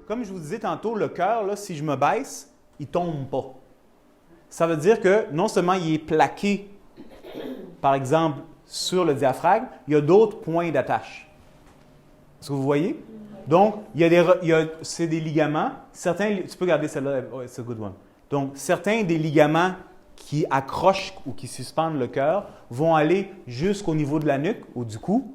comme je vous disais tantôt, le cœur, là, si je me baisse, il ne tombe pas. Ça veut dire que non seulement il est plaqué, par exemple, sur le diaphragme, il y a d'autres points d'attache. Est-ce que vous voyez? Donc, c'est des ligaments. Certains, tu peux regarder celle-là, c'est a good one. Donc, certains des ligaments qui accrochent ou qui suspendent le cœur vont aller jusqu'au niveau de la nuque ou du cou.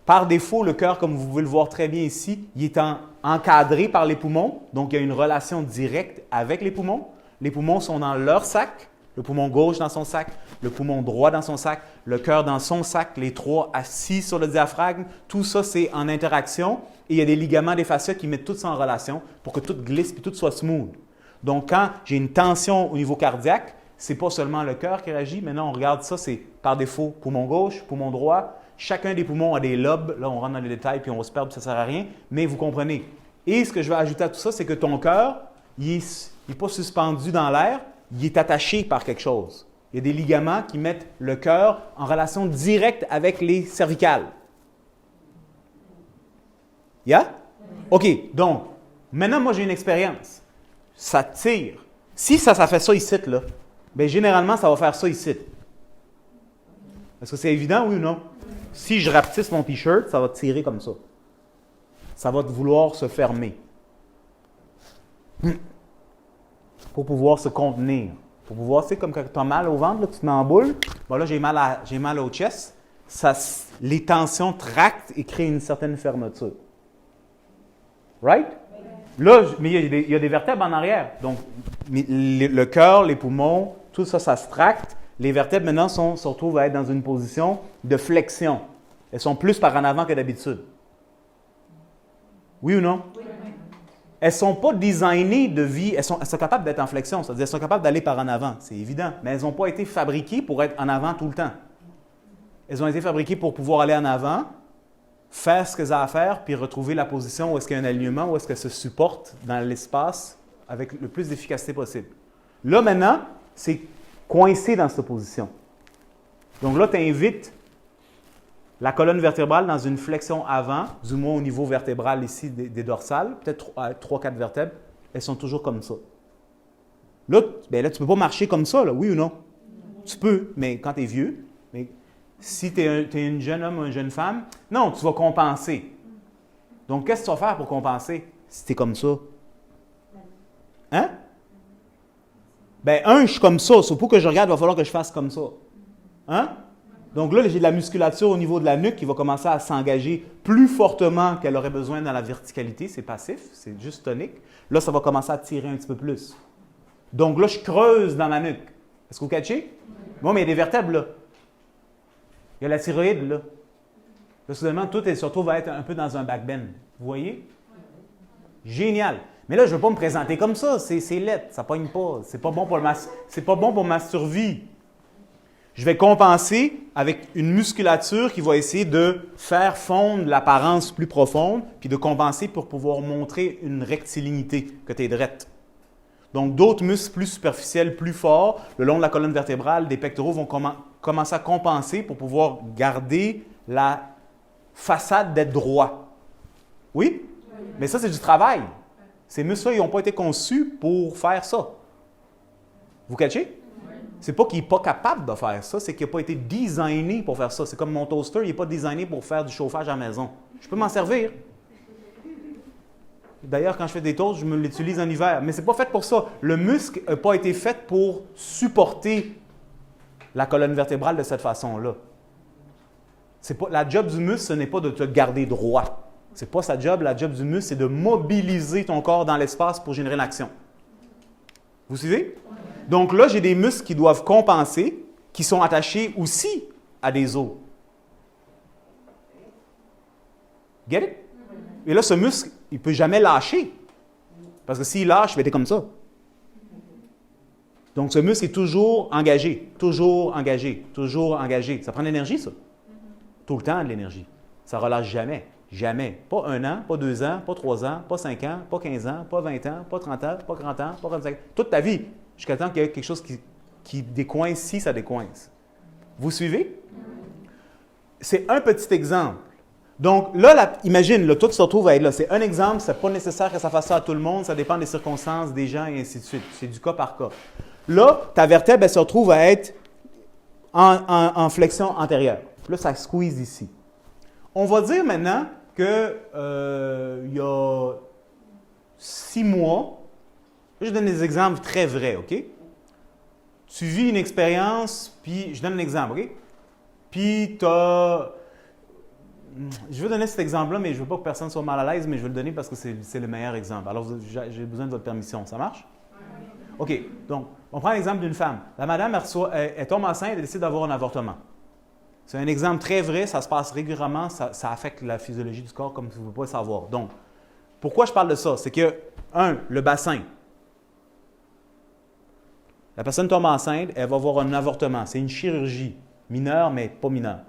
Par défaut, le cœur, comme vous pouvez le voir très bien ici, il est encadré par les poumons. Donc, il y a une relation directe avec les poumons. Les poumons sont dans leur sac. Le poumon gauche dans son sac, le poumon droit dans son sac, le cœur dans son sac, les trois assis sur le diaphragme. Tout ça, c'est en interaction. Et il y a des ligaments, des fascias qui mettent tout ça en relation pour que tout glisse et tout soit smooth. Donc, quand j'ai une tension au niveau cardiaque, ce n'est pas seulement le cœur qui réagit. Maintenant, on regarde ça, c'est par défaut poumon gauche, poumon droit. Chacun des poumons a des lobes. Là, on rentre dans les détails puis on se perd, ça ne sert à rien. Mais vous comprenez. Et ce que je vais ajouter à tout ça, c'est que ton cœur, il n'est pas suspendu dans l'air. Il est attaché par quelque chose. Il y a des ligaments qui mettent le cœur en relation directe avec les cervicales. Yeah? OK, donc, maintenant, moi, j'ai une expérience. Ça tire. Si ça fait ça ici, là, bien, généralement, ça va faire ça ici. Est-ce que c'est évident, oui ou non? Si je rapetisse mon T-shirt, ça va tirer comme ça. Ça va vouloir se fermer. Pour pouvoir se contenir. Pour pouvoir, tu sais, comme quand tu as mal au ventre, là, tu te mets en boule. Bon, là, j'ai mal au chest. Les tensions tractent et créent une certaine fermeture. Right? Là, mais il y a des vertèbres en arrière. Donc, le cœur, les poumons, tout ça, ça se tracte. Les vertèbres, maintenant, se retrouvent à être dans une position de flexion. Elles sont plus par en avant que d'habitude. Oui ou non? Oui. Elles ne sont pas designées de vie, elles sont capables d'être en flexion, c'est-à-dire elles sont capables d'aller par en avant, c'est évident, mais elles n'ont pas été fabriquées pour être en avant tout le temps. Elles ont été fabriquées pour pouvoir aller en avant, faire ce qu'elles ont à faire, puis retrouver la position où est-ce qu'il y a un alignement, où est-ce qu'elles se supportent dans l'espace avec le plus d'efficacité possible. Là, maintenant, c'est coincé dans cette position. Donc là, tu invites la colonne vertébrale dans une flexion avant, du moins au niveau vertébral ici des dorsales, peut-être 3-4 vertèbres, elles sont toujours comme ça. Là, tu ne peux pas marcher comme ça, là, oui ou non? Tu peux, mais quand tu es vieux. Mais si tu es un jeune homme ou une jeune femme, non, tu vas compenser. Donc, qu'est-ce que tu vas faire pour compenser si tu es comme ça? Hein? Bien, je suis comme ça. Pour que je regarde, il va falloir que je fasse comme ça. Hein? Donc là, j'ai de la musculature au niveau de la nuque qui va commencer à s'engager plus fortement qu'elle aurait besoin dans la verticalité. C'est passif, c'est juste tonique. Là, ça va commencer à tirer un petit peu plus. Donc là, je creuse dans ma nuque. Est-ce que vous catchez? Bon, mais il y a des vertèbres là. Il y a la thyroïde là. Là, soudainement, tout se retrouve à être un peu dans un backbend. Vous voyez? Génial. Mais là, je ne veux pas me présenter comme ça. C'est laid, ça ne pogne pas. C'est pas bon pour ma survie. Je vais compenser avec une musculature qui va essayer de faire fondre l'apparence plus profonde, puis de compenser pour pouvoir montrer une rectilignité, que tu es droite. Donc, d'autres muscles plus superficiels, plus forts, le long de la colonne vertébrale, des pectoraux vont commencer à compenser pour pouvoir garder la façade d'être droit. Oui? Mais ça, c'est du travail. Ces muscles-là, ils n'ont pas été conçus pour faire ça. Vous catchez? C'est pas qu'il n'est pas capable de faire ça, c'est qu'il n'a pas été designé pour faire ça. C'est comme mon toaster, il n'est pas designé pour faire du chauffage à la maison. Je peux m'en servir. D'ailleurs, quand je fais des toasts, je me l'utilise en hiver. Mais ce n'est pas fait pour ça. Le muscle n'a pas été fait pour supporter la colonne vertébrale de cette façon-là. La job du muscle, ce n'est pas de te garder droit. Ce n'est pas sa job. La job du muscle, c'est de mobiliser ton corps dans l'espace pour générer l'action. Vous suivez? Donc là, j'ai des muscles qui doivent compenser, qui sont attachés aussi à des os. Get it? Et là, ce muscle, il ne peut jamais lâcher. Parce que s'il lâche, il va être comme ça. Donc, ce muscle est toujours engagé, toujours engagé, toujours engagé. Ça prend de l'énergie, ça. Tout le temps, de l'énergie. Ça ne relâche jamais. Jamais. Pas 1 an, pas 2 ans, pas 3 ans, pas 5 ans, pas 15 ans, pas 20 ans, pas 30 ans, pas 40 ans, pas 45 ans. Toute ta vie. Jusqu'à temps qu'il y ait quelque chose qui décoince, si ça décoince. Vous suivez? C'est un petit exemple. Donc là, imagine, là, toi, tu te retrouves à être là. C'est un exemple, c'est pas nécessaire que ça fasse ça à tout le monde, ça dépend des circonstances, des gens, et ainsi de suite. C'est du cas par cas. Là, ta vertèbre, elle se retrouve à être en flexion antérieure. Là, ça squeeze ici. On va dire maintenant que il y a 6 mois, je donne des exemples très vrais, OK? Tu vis une expérience, puis je donne un exemple, OK? Puis tu as... Je veux donner cet exemple-là, mais je ne veux pas que personne soit mal à l'aise, mais je vais le donner parce que c'est le meilleur exemple. Alors, j'ai besoin de votre permission. Ça marche? OK. Donc, on prend l'exemple d'une femme. La madame, elle tombe enceinte et décide d'avoir un avortement. C'est un exemple très vrai, ça se passe régulièrement, ça affecte la physiologie du corps comme vous ne pouvez pas le savoir. Donc, pourquoi je parle de ça? C'est que, le bassin. La personne tombe enceinte, elle va avoir un avortement. C'est une chirurgie mineure, mais pas mineure,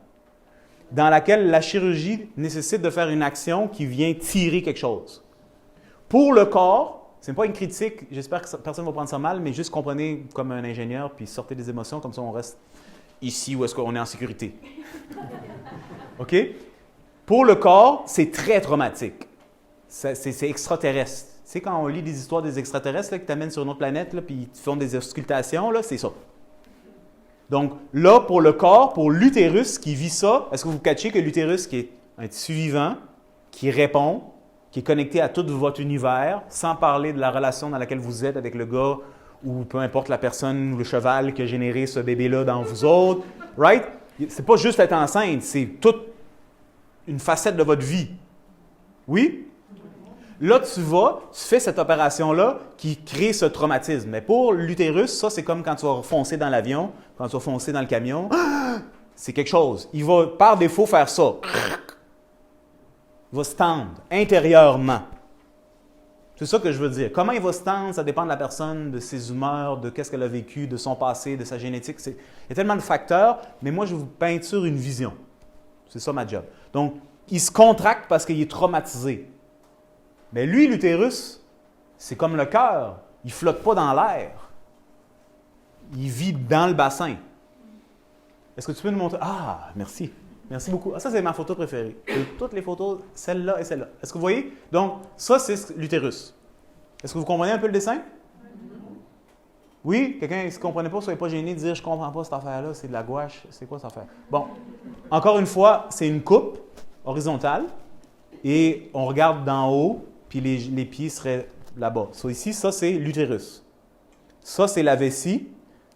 dans laquelle la chirurgie nécessite de faire une action qui vient tirer quelque chose. Pour le corps, ce n'est pas une critique, j'espère que personne ne va prendre ça mal, mais juste comprenez comme un ingénieur, puis sortez des émotions, comme ça on reste ici où est-ce qu'on est en sécurité. OK? Pour le corps, c'est très traumatique. C'est extraterrestre. Tu sais, quand on lit des histoires des extraterrestres là, qui t'amènent sur une autre planète, là, puis ils font des auscultations, là, c'est ça. Donc là, pour le corps, pour l'utérus qui vit ça, est-ce que vous catchez que l'utérus, qui est un tissu vivant, qui répond, qui est connecté à tout votre univers, sans parler de la relation dans laquelle vous êtes avec le gars ou peu importe la personne ou le cheval qui a généré ce bébé-là dans vous autres, right? C'est pas juste être enceinte, c'est toute une facette de votre vie. Oui? Là, tu fais cette opération-là qui crée ce traumatisme. Mais pour l'utérus, ça, c'est comme quand tu vas foncer dans l'avion, quand tu vas foncer dans le camion. C'est quelque chose. Il va, par défaut, faire ça. Il va se tendre intérieurement. C'est ça que je veux dire. Comment il va se tendre, ça dépend de la personne, de ses humeurs, de qu'est-ce qu'elle a vécu, de son passé, de sa génétique. Il y a tellement de facteurs, mais moi, je vous peinture une vision. C'est ça ma job. Donc, il se contracte parce qu'il est traumatisé. Mais lui, l'utérus, c'est comme le cœur. Il ne flotte pas dans l'air. Il vit dans le bassin. Est-ce que tu peux nous montrer? Ah, merci. Merci beaucoup. Ah, ça, c'est ma photo préférée. De toutes les photos, celle-là et celle-là. Est-ce que vous voyez? Donc, ça, c'est l'utérus. Est-ce que vous comprenez un peu le dessin? Oui? Quelqu'un qui ne comprenait pas, soyez pas gêné de dire « Je ne comprends pas cette affaire-là, c'est de la gouache. C'est quoi cette affaire? » Bon, encore une fois, c'est une coupe horizontale et on regarde d'en haut, puis les pieds seraient là-bas. So, ici, ça, c'est l'utérus. Ça, c'est la vessie.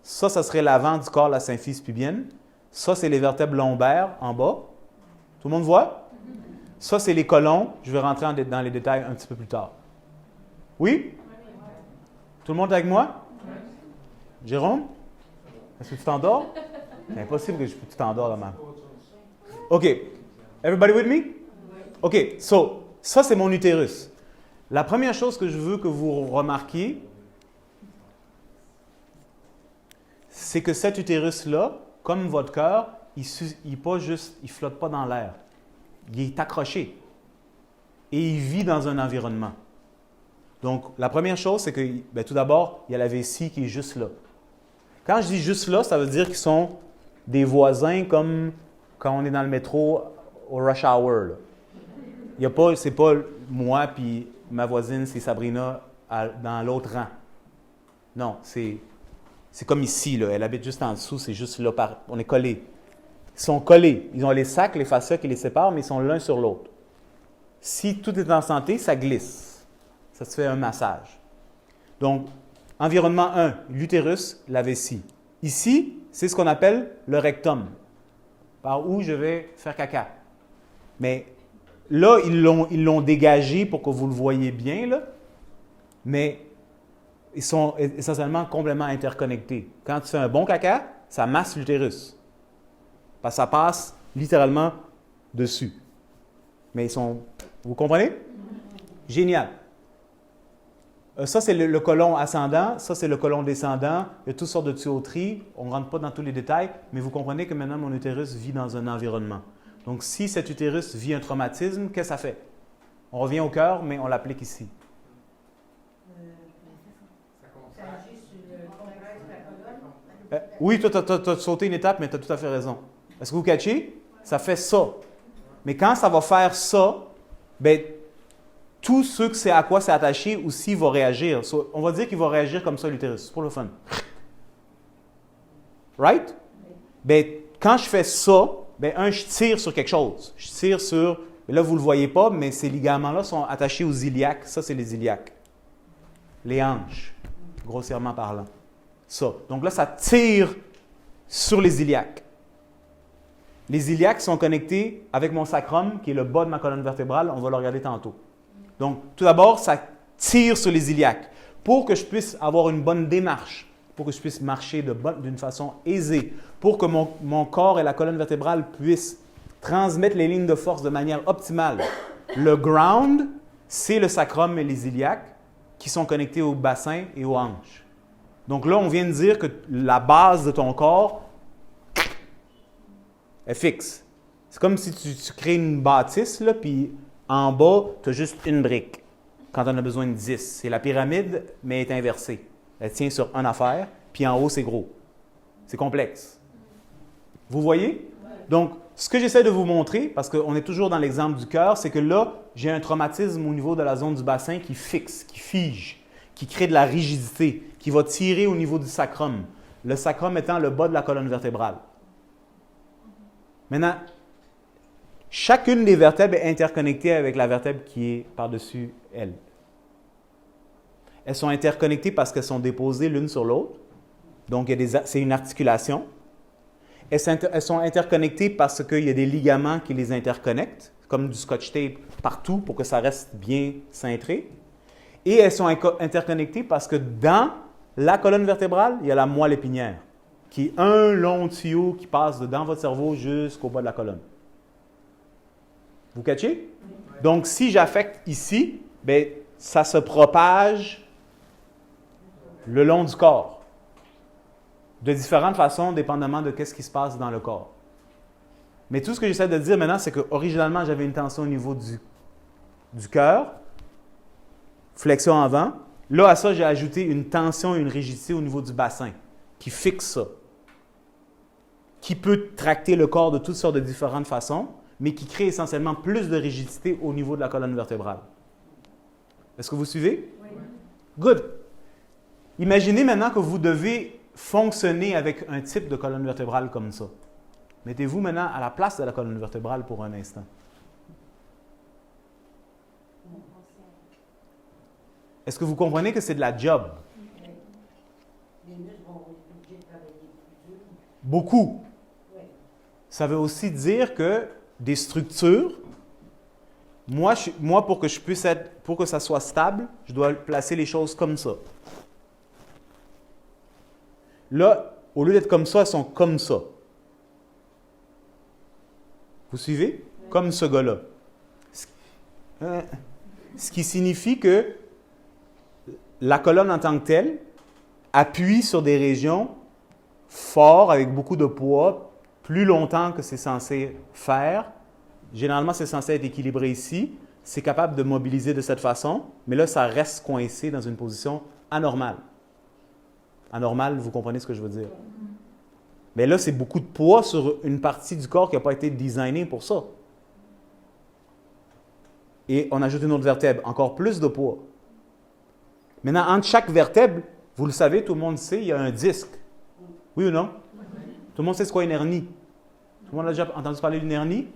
Ça serait l'avant du corps, la symphyse pubienne. Ça, c'est les vertèbres lombaires en bas. Tout le monde voit? Ça, c'est les côlons. Je vais rentrer dans les détails un petit peu plus tard. Oui? Tout le monde est avec moi? Jérôme? Est-ce que tu t'endors? C'est impossible que tu t'endors là même. OK. Everybody with me? OK. So, ça, c'est mon utérus. La première chose que je veux que vous remarquiez, c'est que cet utérus-là, comme votre cœur, il ne flotte pas dans l'air. Il est accroché. Et il vit dans un environnement. Donc, la première chose, c'est que, tout d'abord, il y a la vessie qui est juste là. Quand je dis juste là, ça veut dire qu'ils sont des voisins comme quand on est dans le métro au rush hour. Là. C'est pas moi puis ma voisine, c'est Sabrina dans l'autre rang. Non, c'est comme ici, là. Elle habite juste en dessous, c'est juste là, on est collés. Ils sont collés. Ils ont les sacs, les fascias qui les séparent, mais ils sont l'un sur l'autre. Si tout est en santé, ça glisse. Ça se fait un massage. Donc, environnement 1, l'utérus, la vessie. Ici, c'est ce qu'on appelle le rectum, par où je vais faire caca. Mais là, ils l'ont dégagé pour que vous le voyez bien, là. Mais ils sont essentiellement complètement interconnectés. Quand tu fais un bon caca, ça masse l'utérus. Parce que ça passe littéralement dessus. Mais ils sont... Vous comprenez? Génial. Ça, c'est le côlon ascendant. Ça, c'est le côlon descendant. Il y a toutes sortes de tuyauteries. On ne rentre pas dans tous les détails, mais vous comprenez que maintenant, mon utérus vit dans un environnement. Donc, si cet utérus vit un traumatisme, qu'est-ce que ça fait? On revient au cœur, mais on l'applique ici. Oui, toi, tu as sauté une étape, mais tu as tout à fait raison. Est-ce que vous catchez? Ça fait ça. Mais quand ça va faire ça, ben, tous ceux que c'est à quoi c'est attaché aussi vont réagir. So, on va dire qu'il va réagir comme ça, l'utérus, pour le fun. Right? Ben, quand je fais ça, ben, je tire sur quelque chose. Je tire sur, là, vous ne le voyez pas, mais ces ligaments-là sont attachés aux iliaques. Ça, c'est les iliaques. Les hanches, grossièrement parlant. Ça. Donc là, ça tire sur les iliaques. Les iliaques sont connectés avec mon sacrum, qui est le bas de ma colonne vertébrale. On va le regarder tantôt. Donc, tout d'abord, ça tire sur les iliaques. Pour que je puisse avoir une bonne démarche, pour que je puisse marcher d'une façon aisée, pour que mon corps et la colonne vertébrale puissent transmettre les lignes de force de manière optimale. Le ground, c'est le sacrum et les iliaques qui sont connectés au bassin et aux hanches. Donc là, on vient de dire que la base de ton corps est fixe. C'est comme si tu crées une bâtisse, là, puis en bas, tu as juste une brique quand on a besoin de 10. C'est la pyramide, mais elle est inversée. Elle tient sur une affaire, puis en haut, c'est gros. C'est complexe. Vous voyez? Donc, ce que j'essaie de vous montrer, parce qu'on est toujours dans l'exemple du cœur, c'est que là, j'ai un traumatisme au niveau de la zone du bassin qui fixe, qui fige, qui crée de la rigidité, qui va tirer au niveau du sacrum. Le sacrum étant le bas de la colonne vertébrale. Maintenant, chacune des vertèbres est interconnectée avec la vertèbre qui est par-dessus elle. Elles sont interconnectées parce qu'elles sont déposées l'une sur l'autre. Donc, c'est une articulation. Elles sont interconnectées parce qu'il y a des ligaments qui les interconnectent, comme du scotch tape partout pour que ça reste bien cintré. Et elles sont interconnectées parce que dans la colonne vertébrale, il y a la moelle épinière, qui est un long tuyau qui passe dans votre cerveau jusqu'au bas de la colonne. Vous catchez? Donc, si j'affecte ici, bien, ça se propage le long du corps. De différentes façons, dépendamment de ce qui se passe dans le corps. Mais tout ce que j'essaie de dire maintenant, c'est qu'originalement, j'avais une tension au niveau du cœur, flexion avant. Là, à ça, j'ai ajouté une tension et une rigidité au niveau du bassin, qui fixe ça, qui peut tracter le corps de toutes sortes de différentes façons, mais qui crée essentiellement plus de rigidité au niveau de la colonne vertébrale. Est-ce que vous suivez? Oui. Good. Imaginez maintenant que vous devez fonctionner avec un type de colonne vertébrale comme ça. Mettez-vous maintenant à la place de la colonne vertébrale pour un instant. Est-ce que vous comprenez que c'est de la job? Beaucoup. Ça veut aussi dire que des structures, moi pour que je puisse pour que ça soit stable, je dois placer les choses comme ça. Là, au lieu d'être comme ça, elles sont comme ça. Vous suivez? Oui. Comme ce gars-là. Ce qui signifie que la colonne en tant que telle appuie sur des régions fortes avec beaucoup de poids plus longtemps que c'est censé faire. Généralement, c'est censé être équilibré ici. C'est capable de mobiliser de cette façon, mais là, ça reste coincé dans une position anormale. Anormal, vous comprenez ce que je veux dire. Mais là, c'est beaucoup de poids sur une partie du corps qui n'a pas été designée pour ça. Et on ajoute une autre vertèbre, encore plus de poids. Maintenant, entre chaque vertèbre, vous le savez, tout le monde sait, il y a un disque. Oui ou non? Tout le monde sait ce qu'est une hernie. Tout le monde a déjà entendu parler d'une hernie?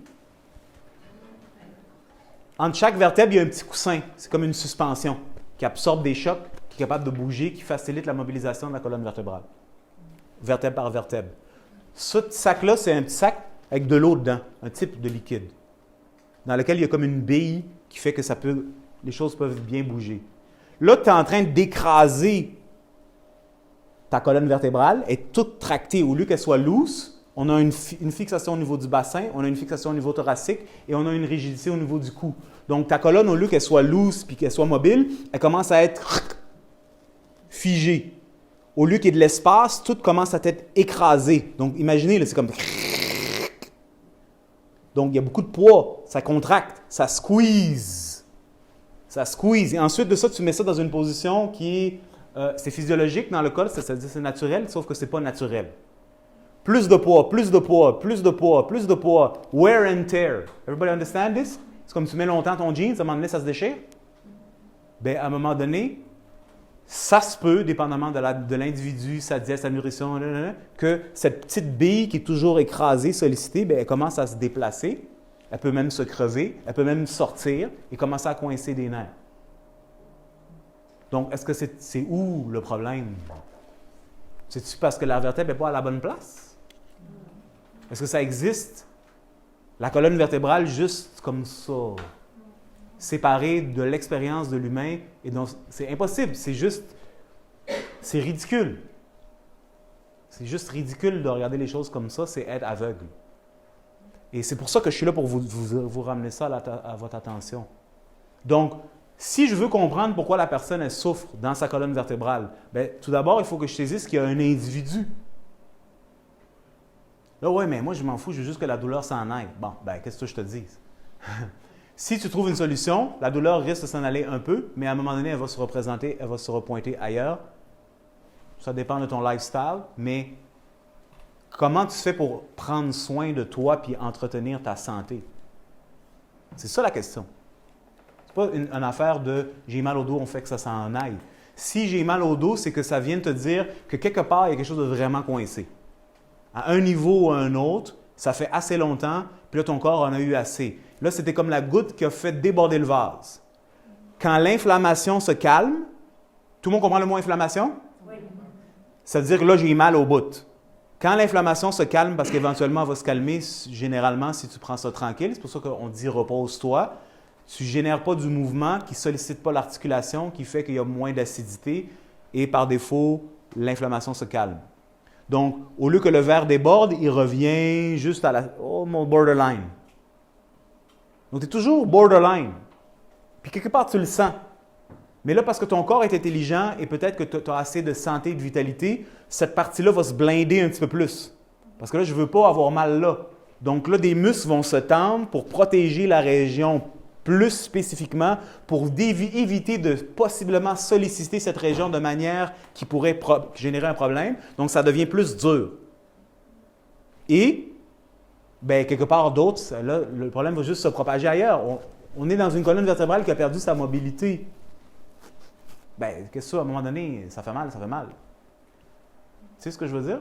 Entre chaque vertèbre, il y a un petit coussin. C'est comme une suspension qui absorbe des chocs, qui est capable de bouger, qui facilite la mobilisation de la colonne vertébrale. Vertèbre par vertèbre. Ce sac-là, c'est un petit sac avec de l'eau dedans, un type de liquide, dans lequel il y a comme une bille qui fait que les choses peuvent bien bouger. Là, tu es en train d'écraser ta colonne vertébrale, elle est toute tractée. Au lieu qu'elle soit loose, on a une fixation au niveau du bassin, on a une fixation au niveau thoracique et on a une rigidité au niveau du cou. Donc, ta colonne, au lieu qu'elle soit loose puis qu'elle soit mobile, elle commence à être figée. Au lieu qu'il y ait de l'espace, tout commence à être écrasé. Donc, imaginez, là, c'est comme... Donc, il y a beaucoup de poids, ça contracte, ça squeeze. Ça squeeze. Et ensuite de ça, tu mets ça dans une position qui est... c'est physiologique dans le corps, c'est-à-dire c'est naturel, sauf que ce n'est pas naturel. Plus de poids, plus de poids, plus de poids, plus de poids. Wear and tear. Everybody understand this? C'est comme tu mets longtemps ton jeans, à un moment donné, ça se déchire. Bien, à un moment donné, ça se peut, dépendamment de l'individu, sa diète, sa nourrition, que cette petite bille qui est toujours écrasée, sollicitée, bien, elle commence à se déplacer. Elle peut même se creuser, elle peut même sortir et commencer à coincer des nerfs. Donc, est-ce que c'est où le problème? C'est-tu parce que la vertèbre n'est pas à la bonne place? Est-ce que ça existe? La colonne vertébrale juste comme ça, séparée de l'expérience de l'humain, et donc c'est impossible, c'est ridicule. C'est juste ridicule de regarder les choses comme ça, c'est être aveugle. Et c'est pour ça que je suis là pour vous ramener ça à votre attention. Donc, si je veux comprendre pourquoi la personne elle souffre dans sa colonne vertébrale, bien, tout d'abord, il faut que je saisisse qu'il y a un individu. Là, oui, mais moi, je m'en fous, je veux juste que la douleur s'en aille. Bon, bien, qu'est-ce que je te dis? Si tu trouves une solution, la douleur risque de s'en aller un peu, mais à un moment donné, elle va se représenter, elle va se repointer ailleurs. Ça dépend de ton lifestyle, mais comment tu fais pour prendre soin de toi puis entretenir ta santé? C'est ça la question. Ce n'est pas une affaire de « j'ai mal au dos, on fait que ça s'en aille ». Si j'ai mal au dos, c'est que ça vient te dire que quelque part, il y a quelque chose de vraiment coincé. À un niveau ou à un autre, ça fait assez longtemps, puis là, ton corps en a eu assez. Là, c'était comme la goutte qui a fait déborder le vase. Quand l'inflammation se calme, tout le monde comprend le mot inflammation? Oui. Ça veut dire que là, j'ai mal au bout. Quand l'inflammation se calme, parce qu'éventuellement, elle va se calmer, généralement, si tu prends ça tranquille, c'est pour ça qu'on dit repose-toi, tu ne génères pas du mouvement qui ne sollicite pas l'articulation, qui fait qu'il y a moins d'acidité et par défaut, l'inflammation se calme. Donc, au lieu que le verre déborde, il revient juste à mon borderline. Donc, tu es toujours borderline. Puis quelque part, tu le sens. Mais là, parce que ton corps est intelligent et peut-être que tu as assez de santé et de vitalité, cette partie-là va se blinder un petit peu plus. Parce que là, je ne veux pas avoir mal là. Donc là, des muscles vont se tendre pour protéger la région plus spécifiquement, pour éviter de possiblement solliciter cette région de manière qui pourrait générer un problème. Donc, ça devient plus dur. Et, bien, quelque part d'autre, là, le problème va juste se propager ailleurs. On est dans une colonne vertébrale qui a perdu sa mobilité. Bien, qu'est-ce que ça, à un moment donné, ça fait mal, ça fait mal. Tu sais ce que je veux dire?